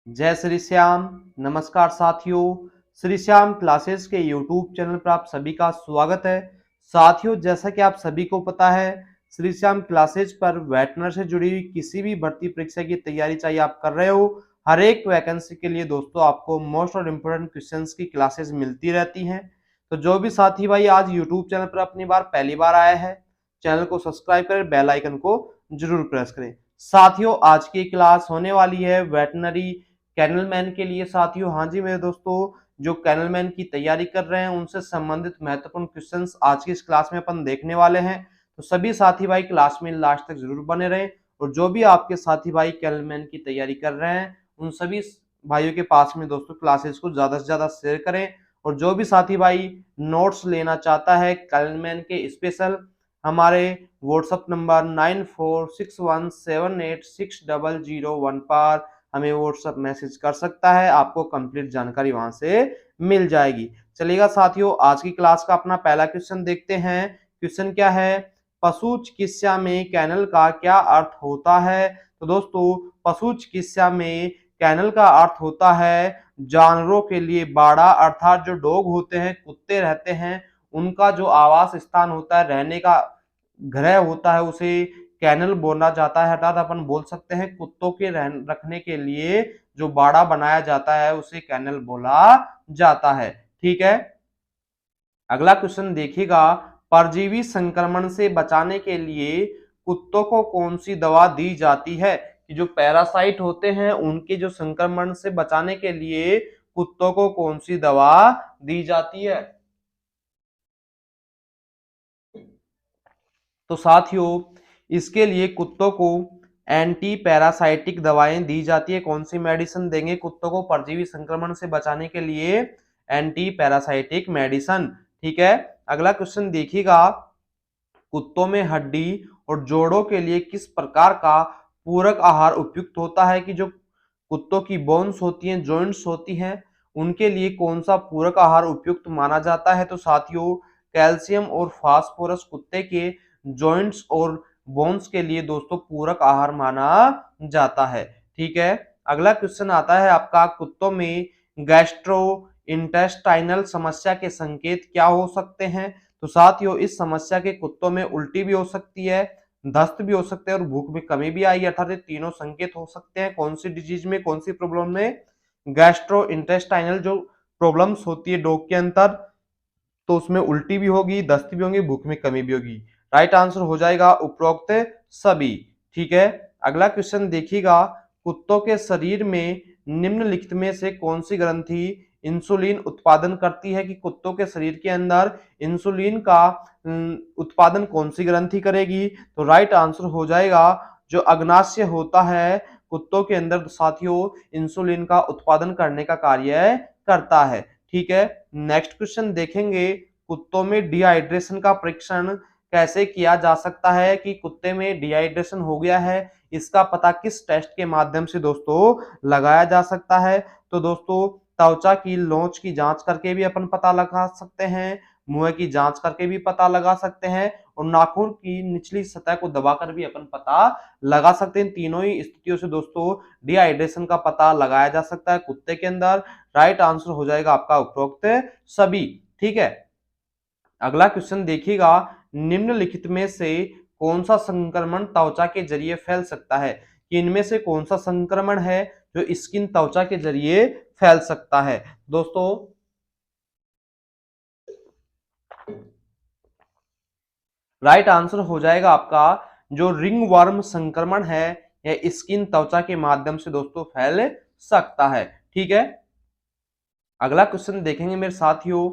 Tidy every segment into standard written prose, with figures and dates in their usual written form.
जय श्री श्याम। नमस्कार साथियों, श्री श्याम क्लासेस के यूट्यूब चैनल पर आप सभी का स्वागत है। साथियों, जैसा कि आप सभी को पता है, श्री श्याम क्लासेस पर वेटनरी से जुड़ी हुई किसी भी भर्ती परीक्षा की तैयारी चाहे आप कर रहे हो, हर एक वैकेंसी के लिए दोस्तों आपको मोस्ट और इम्पोर्टेंट क्वेश्चंस की क्लासेस मिलती रहती हैं। तो जो भी साथी भाई आज यूट्यूब चैनल पर अपनी पहली बार आया है, चैनल को सब्सक्राइब करें, बेल आइकन को जरूर प्रेस करें। साथियों, आज की क्लास होने वाली है वेटनरी कैनल मैन के लिए। साथियों, हाँ जी मेरे दोस्तों, जो कैनल मैन की तैयारी कर रहे हैं उनसे संबंधित महत्वपूर्ण क्वेश्चंस आज की इस क्लास में अपन देखने वाले हैं। तो सभी साथी भाई क्लास में लास्ट तक जरूर बने रहें। और जो भी आपके साथी भाई कैनल मैन की तैयारी कर रहे हैं उन सभी भाइयों के पास में दोस्तों क्लासेस को ज्यादा से ज्यादा शेयर करें। और जो भी साथी भाई नोट्स लेना चाहता है कैनल मैन के स्पेशल, हमारे व्हाट्सएप नंबर 9461786001 पर हमें व्हाट्सएप मैसेज कर सकता है, आपको कंप्लीट जानकारी वहां से मिल जाएगी। चलिएगा साथियों, आज की क्लास का अपना पहला क्वेश्चन देखते हैं। क्वेश्चन क्या है? पशु चिकित्सा में कैनल का क्या अर्थ होता है? तो दोस्तों, पशु चिकित्सा में कैनल का अर्थ होता है जानवरों के लिए बाड़ा, अर्थात जो डॉग होते हैं, कुत्ते रहते हैं, उनका जो आवास स्थान होता है, रहने का ग्रह होता है, उसे कैनल बोला जाता है। अर्थात अपन बोल सकते हैं कुत्तों के रखने के लिए जो बाड़ा बनाया जाता है उसे कैनल बोला जाता है। ठीक है, अगला क्वेश्चन देखिएगा। परजीवी संक्रमण से बचाने के लिए कुत्तों को कौन सी दवा दी जाती है? कि जो पैरासाइट होते हैं उनके जो संक्रमण से बचाने के लिए कुत्तों को कौन सी दवा दी जाती है? तो साथियों, इसके लिए कुत्तों को एंटी पैरासाइटिक दवाएं दी जाती है। कौन सी मेडिसिन देंगे कुत्तों को परजीवी संक्रमण से बचाने के लिए? Anti parasitic medicine. ठीक है, अगला क्वेश्चन देखिएगा। कुत्तों में हड्डी और जोड़ों के लिए किस प्रकार का पूरक आहार उपयुक्त होता है? कि जो कुत्तों की बोन्स होती हैं, जॉइंट्स होती हैं, उनके लिए कौन सा पूरक आहार उपयुक्त माना जाता है? तो साथियों, कैल्शियम और फास्फोरस कुत्ते के जॉइंट्स और बोन्स के लिए दोस्तों पूरक आहार माना जाता है। ठीक है, अगला क्वेश्चन आता है आपका, कुत्तों में गैस्ट्रो इंटेस्टाइनल समस्या के संकेत क्या हो सकते हैं? तो साथियों, इस समस्या के कुत्तों में उल्टी भी हो सकती है, दस्त भी हो सकते हैं और भूख में कमी भी आएगी। अर्थात ये तीनों संकेत हो सकते हैं। कौन सी डिजीज में, कौन सी प्रॉब्लम में? गैस्ट्रो इंटेस्टाइनल जो प्रॉब्लम्स होती है डॉग के अंदर, तो उसमें उल्टी भी होगी, दस्त भी होगी, भूख में कमी भी होगी। राइट आंसर हो जाएगा उपरोक्त सभी। ठीक है, अगला क्वेश्चन देखिएगा। कुत्तों के शरीर में निम्नलिखित में से कौन सी ग्रंथि इंसुलिन उत्पादन करती है? कि कुत्तों के शरीर के अंदर इंसुलिन का उत्पादन कौन सी ग्रंथि करेगी? तो राइट आंसर हो जाएगा जो अग्नाशय होता है कुत्तों के अंदर साथियों, इंसुलिन का उत्पादन करने का कार्य करता है। ठीक है, नेक्स्ट क्वेश्चन देखेंगे। कुत्तों में डिहाइड्रेशन का परीक्षण कैसे किया जा सकता है? कि कुत्ते में डिहाइड्रेशन हो गया है, इसका पता किस टेस्ट के माध्यम से दोस्तों लगाया जा सकता है? तो दोस्तों, त्वचा की लोच की जांच करके भी अपन पता लगा सकते हैं, मुंह की जांच करके भी पता लगा सकते हैं, और नाखून की निचली सतह को दबाकर भी अपन पता लगा सकते हैं। तीनों ही स्थितियों से दोस्तों डिहाइड्रेशन का पता लगाया जा सकता है कुत्ते के अंदर। राइट आंसर हो जाएगा आपका उपरोक्त सभी। ठीक है, अगला क्वेश्चन देखिएगा। निम्नलिखित में से कौन सा संक्रमण त्वचा के जरिए फैल सकता है? कि इनमें से कौन सा संक्रमण है जो स्किन त्वचा के जरिए फैल सकता है? दोस्तों, राइट आंसर हो जाएगा आपका जो रिंग वर्म संक्रमण है, यह स्किन त्वचा के माध्यम से दोस्तों फैल सकता है। ठीक है, अगला क्वेश्चन देखेंगे मेरे साथियों।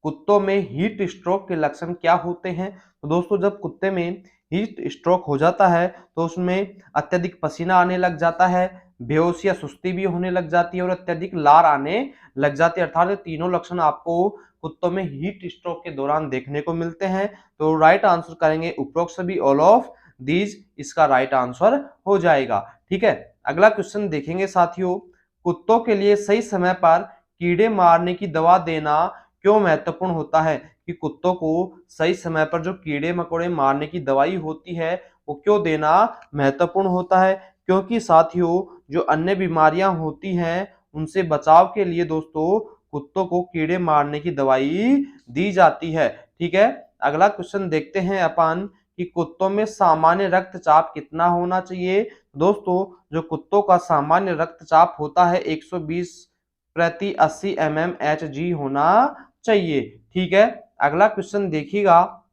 कुत्तों में हीट स्ट्रोक के लक्षण क्या होते हैं? तो दोस्तों, जब कुत्ते में हीट स्ट्रोक हो जाता है तो उसमें अत्यधिक पसीना आने लग जाता है, बेहोशी या सुस्ती भी होने लग जाती है और अत्यधिक लार आने लग जाती है। अर्थात ये तीनों लक्षण आपको कुत्तों में हीट स्ट्रोक के दौरान देखने को मिलते हैं। तो राइट आंसर करेंगे उपरोक्त सभी, ऑल ऑफ दीज इसका राइट आंसर हो जाएगा। ठीक है, अगला क्वेश्चन देखेंगे साथियों। कुत्तों के लिए सही समय पर कीड़े मारने की दवा देना क्यों महत्वपूर्ण होता है? कि कुत्तों को सही समय पर जो कीड़े मकोड़े मारने की दवाई होती है वो क्यों देना महत्वपूर्ण होता है? क्योंकि साथियों जो अन्य बीमारियां होती हैं उनसे बचाव के लिए दोस्तों कुत्तों को कीड़े मारने की दवाई दी जाती है। ठीक है, अगला क्वेश्चन देखते हैं अपन कि कुत्तों में सामान्य रक्तचाप कितना होना चाहिए। दोस्तों जो कुत्तों का सामान्य रक्तचाप होता है 120 प्रति 80 mmHg होना चाहिए। ठीक है, अगला क्वेश्चन देखिएगा,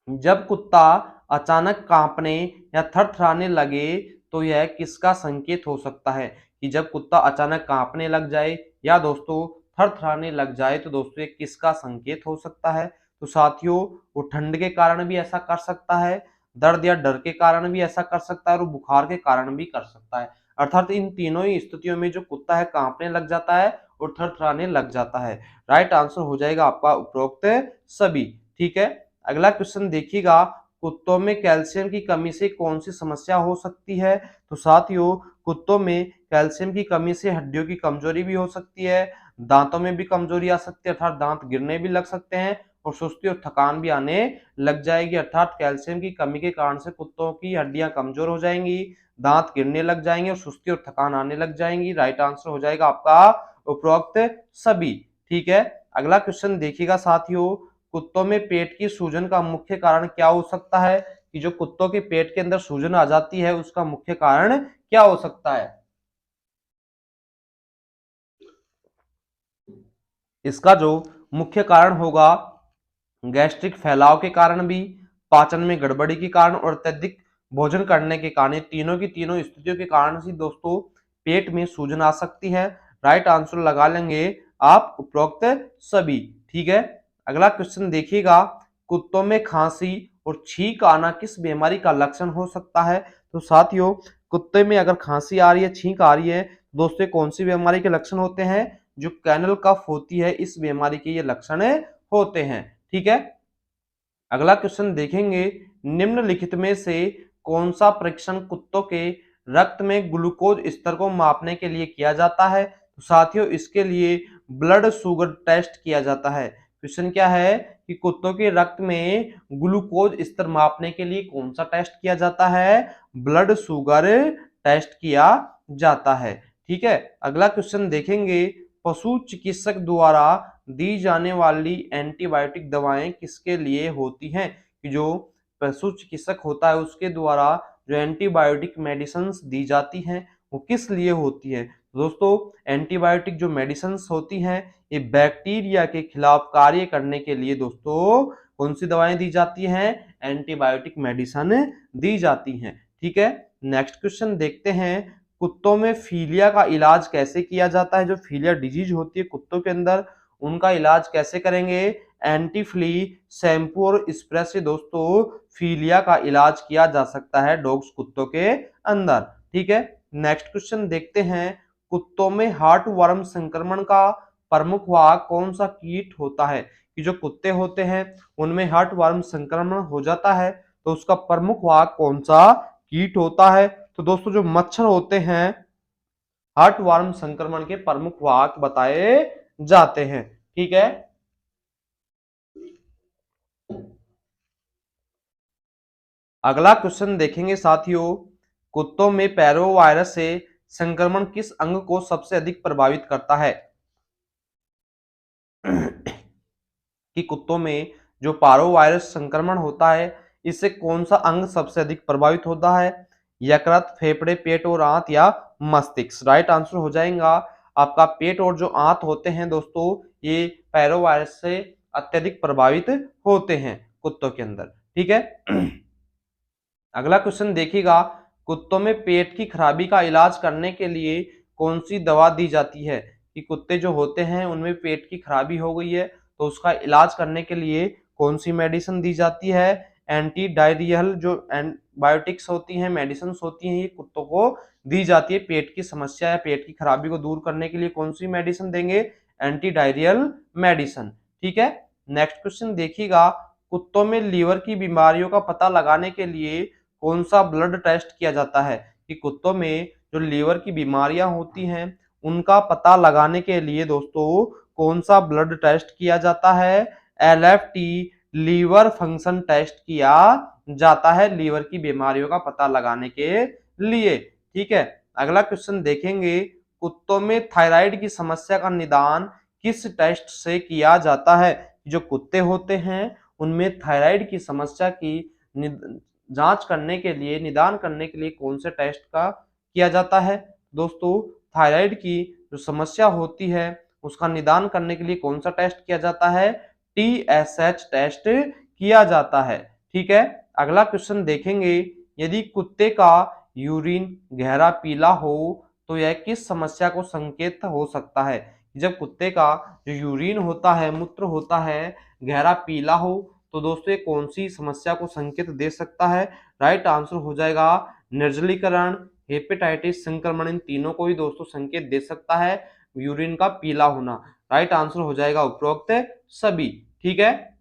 जब कुत्ता अचानक कांपने या थरथराने लगे तो यह किसका संकेत हो सकता है। कि जब कुत्ता अचानक कांपने लग जाए या दोस्तों थरथराने लग जाए तो दोस्तों ये किसका संकेत हो सकता है। तो साथियों वो ठंड के कारण भी ऐसा कर सकता है, दर्द या डर के कारण भी ऐसा कर सकता है और बुखार के कारण भी कर सकता है। अर्थात इन तीनों ही स्थितियों में जो कुत्ता है कांपने लग जाता है और थरथराने लग जाता है। राइट आंसर हो जाएगा आपका उपरोक्त सभी। ठीक है, अगला क्वेश्चन देखिएगा, कुत्तों में कैल्शियम की कमी से कौन सी समस्या हो सकती है। तो साथियों कुत्तों में कैल्शियम की कमी से हड्डियों की कमजोरी भी हो सकती है, दांतों में भी कमजोरी आ सकती है अर्थात दांत गिरने भी लग सकते हैं और सुस्ती और थकान भी आने लग जाएगी। अर्थात कैल्शियम की कमी के कारण से कुत्तों की हड्डियां कमजोर हो जाएंगी, दांत गिरने लग जाएंगे और सुस्ती और थकान आने लग जाएंगी। राइट आंसर हो जाएगा आपका उपरोक्त सभी। ठीक है, अगला क्वेश्चन देखिएगा साथियों, कुत्तों में पेट की सूजन का मुख्य कारण क्या हो सकता है। कि जो कुत्तों के पेट के अंदर सूजन आ जाती है उसका मुख्य कारण क्या हो सकता है। इसका जो मुख्य कारण होगा गैस्ट्रिक फैलाव के कारण भी, पाचन में गड़बड़ी के कारण और अत्यधिक भोजन करने के कारण, तीनों की तीनों स्थितियों के कारण से दोस्तों पेट में सूजन आ सकती है। राइट आंसर लगा लेंगे आप उपरोक्त सभी। ठीक है, अगला क्वेश्चन देखिएगा, कुत्तों में खांसी और छींक आना किस बीमारी का लक्षण हो सकता है। तो साथियों कुत्ते में अगर खांसी आ रही है, छींक आ रही है, दोस्तों कौन सी बीमारी के लक्षण होते हैं, जो कैनल कफ होती है इस बीमारी के ये लक्षण होते हैं। ठीक है, अगला क्वेश्चन देखेंगे, निम्नलिखित में से कौन सा परीक्षण कुत्तों के रक्त में ग्लूकोज स्तर को मापने के लिए किया जाता है। तो साथियों इसके लिए ब्लड शुगर टेस्ट किया जाता है। क्वेश्चन क्या है कि कुत्तों के रक्त में ग्लूकोज स्तर मापने के लिए कौन सा टेस्ट किया जाता है, ब्लड शुगर टेस्ट किया जाता है। ठीक है, अगला क्वेश्चन देखेंगे, पशु चिकित्सक द्वारा दी जाने वाली एंटीबायोटिक दवाएं किसके लिए होती हैं। कि जो पशु चिकित्सक होता है उसके द्वारा जो एंटीबायोटिक मेडिसिन दी जाती हैं वो किस लिए होती है। दोस्तों एंटीबायोटिक जो मेडिसिन होती हैं ये बैक्टीरिया के खिलाफ कार्य करने के लिए दोस्तों कौन सी दवाएं दी जाती हैं, एंटीबायोटिक मेडिसिन दी जाती हैं। ठीक है, नेक्स्ट क्वेश्चन देखते हैं, कुत्तों में फीलिया का इलाज कैसे किया जाता है। जो फीलिया डिजीज होती है कुत्तों के अंदर उनका इलाज कैसे करेंगे, एंटी फ्ली शैम्पू और स्प्रे से दोस्तों फीलिया का इलाज किया जा सकता है डॉग्स कुत्तों के अंदर। ठीक है, नेक्स्ट क्वेश्चन देखते हैं, कुत्तों में हार्ट वर्म संक्रमण का प्रमुख वाहक कौन सा कीट होता है। कि जो कुत्ते होते हैं उनमें हार्ट वर्म संक्रमण हो जाता है तो उसका प्रमुख वाहक कौन सा कीट होता है। तो दोस्तों जो मच्छर होते हैं हार्ट वर्म संक्रमण के प्रमुख वाहक बताए जाते हैं। ठीक है, अगला क्वेश्चन देखेंगे साथियों, कुत्तों में पैरोवायरस से संक्रमण किस अंग को सबसे अधिक प्रभावित करता है। कि कुत्तों में जो पारोवायरस संक्रमण होता है इससे कौन सा अंग सबसे अधिक प्रभावित होता है, यकृत, फेफड़े, पेट और आंत या मस्तिष्क। राइट आंसर हो जाएगा आपका पेट और जो आंत होते हैं दोस्तों ये पैरोवायरस से अत्यधिक प्रभावित होते हैं कुत्तों के अंदर। ठीक है, अगला क्वेश्चन देखिएगा, कुत्तों में पेट की खराबी का इलाज करने के लिए कौन सी दवा दी जाती है। कि कुत्ते जो होते हैं उनमें पेट की खराबी हो गई है तो उसका इलाज करने के लिए कौन सी मेडिसिन दी जाती है, एंटी डायरियल जो एंटीबायोटिक्स होती हैं मेडिसिन होती हैं ये कुत्तों को दी जाती है। पेट की समस्या या पेट की खराबी को दूर करने के लिए कौन सी मेडिसिन देंगे, एंटी डायरियल मेडिसिन। ठीक है, नेक्स्ट क्वेश्चन देखिएगा, कुत्तों में लीवर की बीमारियों का पता लगाने के लिए कौन सा ब्लड टेस्ट किया जाता है। कि कुत्तों में जो लीवर की बीमारियां होती हैं उनका पता लगाने के लिए दोस्तों कौन सा ब्लड टेस्ट किया जाता है, LFT लीवर फंक्शन टेस्ट किया जाता है लीवर की बीमारियों का पता लगाने के लिए। ठीक है। अगला क्वेश्चन देखेंगे, कुत्तों में थायराइड की समस्या का निदान किस टेस्ट से किया जाता है? जो कुत्ते होते हैं उनमें थायराइड की समस्या की जांच करने के लिए, निदान करने के लिए कौन से टेस्ट का किया जाता है? दोस्तों, थायराइड की जो समस्या होती है उसका निदान करने के लिए कौन सा टेस्ट किया जाता है? TSH टेस्ट किया जाता है, ठीक है। अगला क्वेश्चन देखेंगे, यदि कुत्ते का यूरिन गहरा पीला हो तो यह किस समस्या को संकेत हो सकता है? जब कुत्ते का जो यूरिन होता है, मूत्र होता है, गहरा पीला हो तो दोस्तों ये कौन सी समस्या को संकेत दे सकता है? राइट आंसर हो जाएगा निर्जलीकरण, हेपेटाइटिस संक्रमण, इन तीनों को ही दोस्तों संकेत दे सकता है यूरिन का पीला होना। राइट आंसर हो जाएगा उपरोक्त सभी, ठीक है।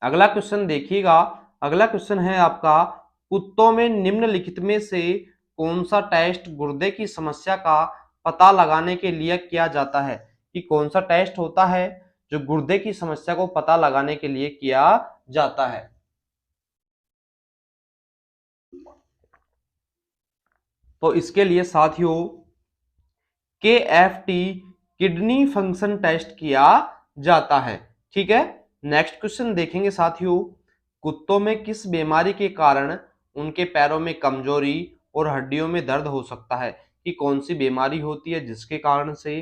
अगला क्वेश्चन देखिएगा, अगला क्वेश्चन है आपका, कुत्तों में निम्नलिखित में से कौन सा टेस्ट गुर्दे की समस्या का पता लगाने के लिए किया जाता है? कि कौन सा टेस्ट होता है जो गुर्दे की समस्या को पता लगाने के लिए किया जाता है? तो इसके लिए साथियों KFT किडनी फंक्शन टेस्ट किया जाता है, ठीक है। नेक्स्ट क्वेश्चन देखेंगे साथियों, कुत्तों में किस बीमारी के कारण उनके पैरों में कमजोरी और हड्डियों में दर्द हो सकता है? कि कौन सी बीमारी होती है जिसके कारण से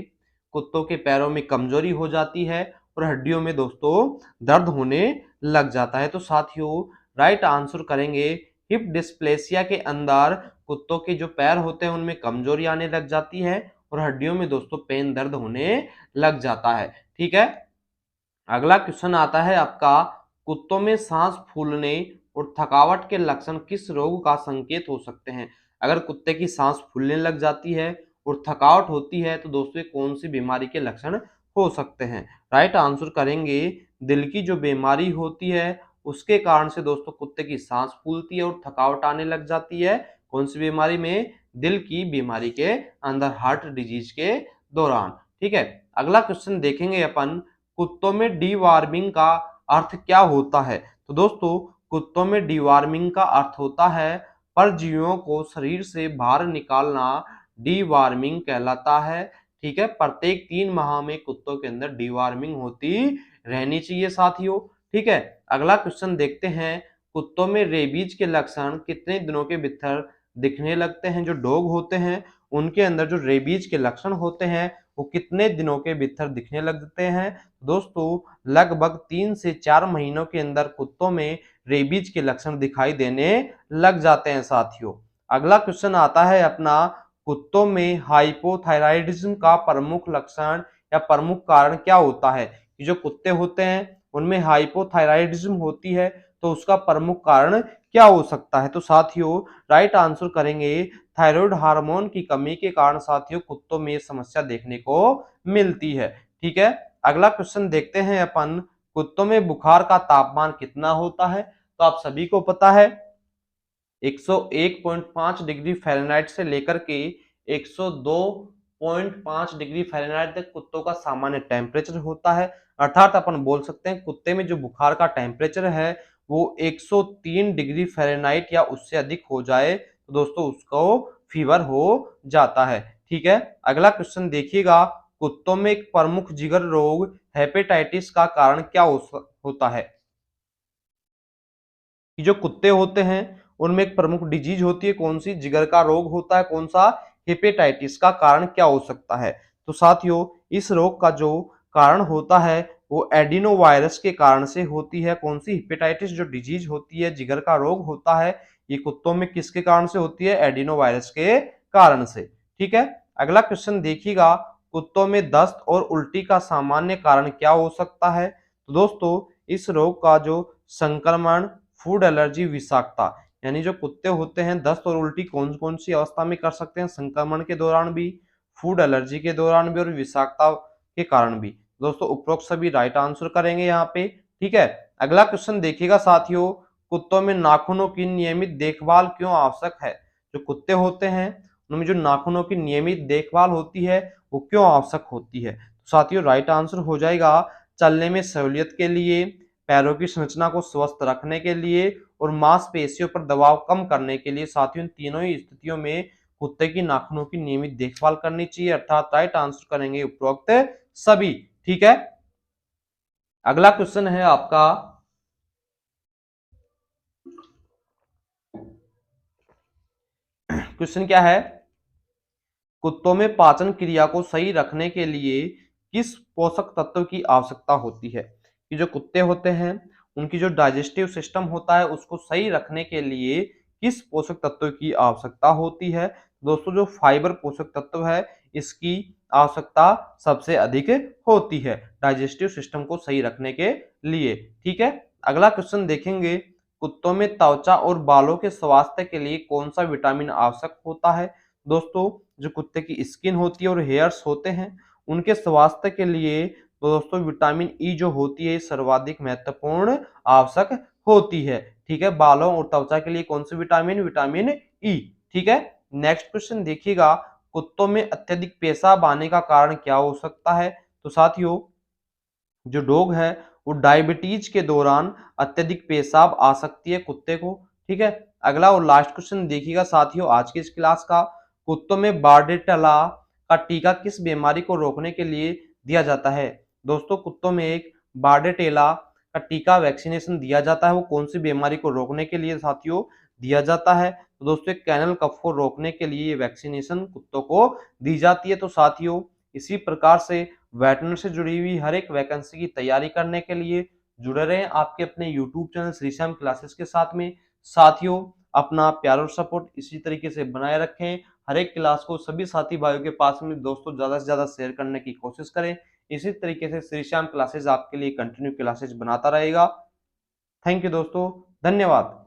कुत्तों के पैरों में कमजोरी हो जाती है और हड्डियों में दोस्तों दर्द होने लग जाता है? तो साथियों राइट आंसर करेंगे हिप डिस्प्लेसिया के अंदर कुत्तों के जो पैर होते हैं उनमें कमजोरी आने लग जाती है और हड्डियों में दोस्तों पेन दर्द होने लग जाता है, ठीक है। अगला क्वेश्चन आता है आपका, कुत्तों में सांस फूलने और थकावट के लक्षण किस रोग का संकेत हो सकते हैं? अगर कुत्ते की सांस फूलने लग जाती है और थकावट होती है तो दोस्तों कौन सी बीमारी के लक्षण हो सकते हैं? राइट आंसर करेंगे दिल की जो बीमारी होती है उसके कारण से दोस्तों कुत्ते की सांस फूलती है और थकावट आने लग जाती है। कौन सी बीमारी में? दिल की बीमारी के अंदर, हार्ट डिजीज के दौरान, ठीक है। अगला क्वेश्चन देखेंगे अपन, कुत्तों में डीवार्मिंग का अर्थ क्या होता है? तो दोस्तों कुत्तों में डीवार्मिंग का अर्थ होता है परजीवियों को शरीर से बाहर निकालना, डीवार्मिंग कहलाता है, ठीक है। प्रत्येक 3 माह में कुत्तों के अंदर डीवार्मिंग होती रहनी चाहिए साथियों, ठीक है। अगला क्वेश्चन देखते हैं, कुत्तों में रेबीज के लक्षण कितने दिनों के भीतर दिखने लगते हैं? जो डॉग होते हैं उनके अंदर जो रेबीज के लक्षण होते हैं वो कितने दिनों के भीतर दिखने लगते हैं? दोस्तों लगभग 3 से 4 महीनों के अंदर कुत्तों में रेबीज के लक्षण दिखाई देने लग जाते हैं साथियों। अगला क्वेश्चन आता है अपना, कुत्तों में हाइपोथायराइडिज्म का प्रमुख लक्षण या प्रमुख कारण क्या होता है? कि जो कुत्ते होते हैं उनमें हाइपोथायराइडिज्म होती है तो उसका प्रमुख कारण क्या हो सकता है? तो साथियों राइट आंसर करेंगे थायराइड हार्मोन की कमी के कारण साथियों कुत्तों में समस्या देखने को मिलती है, ठीक है। अगला क्वेश्चन देखते हैं अपन, कुत्तों में बुखार का तापमान कितना होता है? तो आप सभी को पता है 101.5 डिग्री फ़ारेनहाइट से लेकर के 102.5 डिग्री फ़ारेनहाइट तक कुत्तों का सामान्य टेम्परेचर होता है। अर्थात अपन बोल सकते हैं कुत्ते में जो बुखार का टेम्परेचर है वो 103 डिग्री फ़ारेनहाइट या उससे अधिक हो जाए तो दोस्तों उसको फीवर हो जाता है, ठीक है। अगला क्वेश्चन देखिएगा, कुत्तों में एक प्रमुख जिगर रोग हेपेटाइटिस का कारण क्या होता है? कि जो कुत्ते होते हैं उनमें एक प्रमुख डिजीज होती है, कौन सी? जिगर का रोग होता है, कौन सा? हेपेटाइटिस का कारण क्या हो सकता है? तो साथियों इस रोग का जो कारण होता है वो एडिनो वायरस के कारण से होती है। कौन सी? हेपेटाइटिस जो डिजीज होती है, जिगर का रोग होता है, ये कुत्तों में किसके कारण से होती है? एडिनो वायरस के कारण से, ठीक है। अगला क्वेश्चन देखिएगा, कुत्तों में दस्त और उल्टी का सामान्य कारण क्या हो सकता है? तो दोस्तों इस रोग का जो संक्रमण, फूड एलर्जी, विषाक्तता, यानी जो कुत्ते होते हैं दस्त और उल्टी कौन कौन सी अवस्था में कर सकते हैं? संक्रमण के दौरान भी, फूड एलर्जी के दौरान भी और विषाक्तता के कारण भी। दोस्तों उपरोक्त सभी राइट आंसर करेंगे यहाँ पे, ठीक है। अगला क्वेश्चन देखिएगा साथियों, कुत्तों में नाखूनों की नियमित देखभाल क्यों आवश्यक है? जो कुत्ते होते हैं उनमें जो नाखूनों की नियमित देखभाल होती है वो क्यों आवश्यक होती है? तो साथियों राइट आंसर हो जाएगा चलने में सहूलियत के लिए, पैरों की संरचना को स्वस्थ रखने के लिए और मांसपेशियों पर दबाव कम करने के लिए। साथियों इन तीनों ही स्थितियों में कुत्ते की नाखूनों की नियमित देखभाल करनी चाहिए, अर्थात राइट आंसर करेंगे उपरोक्त सभी। ठीक है, अगला क्वेश्चन है आपका, क्वेश्चन क्या है, कुत्तों में पाचन क्रिया को सही रखने के लिए किस पोषक तत्व की आवश्यकता होती है? कि जो कुत्ते होते हैं उनकी जो डाइजेस्टिव सिस्टम होता है उसको सही रखने के लिए किस पोषक तत्व की आवश्यकता होती है? दोस्तों जो फाइबर पोषक तत्व है इसकी आवश्यकता सबसे अधिक होती है डाइजेस्टिव सिस्टम को सही रखने के लिए। ठीक है, अगला क्वेश्चन देखेंगे, कुत्तों में त्वचा और बालों के स्वास्थ्य के लिए कौन सा विटामिन आवश्यक होता है? दोस्तों जो कुत्ते की स्किन होती है और हेयर्स होते हैं उनके स्वास्थ्य के लिए तो दोस्तों विटामिन ई जो होती है सर्वाधिक महत्वपूर्ण आवश्यक होती है। ठीक है, बालों और त्वचा के लिए कौन सी विटामिन? Vitamin E. ठीक है, नेक्स्ट क्वेश्चन देखिएगा, कुत्तों में अत्यधिक पेशाब आने का कारण क्या हो सकता है? तो साथियों जो डॉग है वो डायबिटीज के दौरान अत्यधिक पेशाब आ सकती है कुत्ते को। ठीक है, अगला और लास्ट क्वेश्चन देखिएगा साथियों आज की इस क्लास का, कुत्तों में बार्डेटेला का टीका किस बीमारी को रोकने के लिए दिया जाता है? दोस्तों कुत्तों में एक बार्डेटेला का टीका वैक्सीनेशन दिया जाता है, वो कौन सी बीमारी को रोकने के लिए साथियों दिया जाता है? तो दोस्तों कैनल कफ को रोकने के लिए ये वैक्सीनेशन कुत्तों को दी जाती है। तो साथियों इसी प्रकार से वेटनरी से जुड़ी हुई हर एक वैकेंसी की तैयारी करने के लिए जुड़े रहें आपके अपने YouTube channel Shri Shyam classes के साथ में। साथियों अपना प्यार और सपोर्ट इसी तरीके से बनाए रखें, हर एक क्लास को सभी साथी भाइयों के पास में दोस्तों ज्यादा से ज्यादा शेयर करने की कोशिश करें। इसी तरीके से श्री श्याम क्लासेस आपके लिए कंटिन्यू क्लासेस बनाता रहेगा। थैंक यू दोस्तों, धन्यवाद।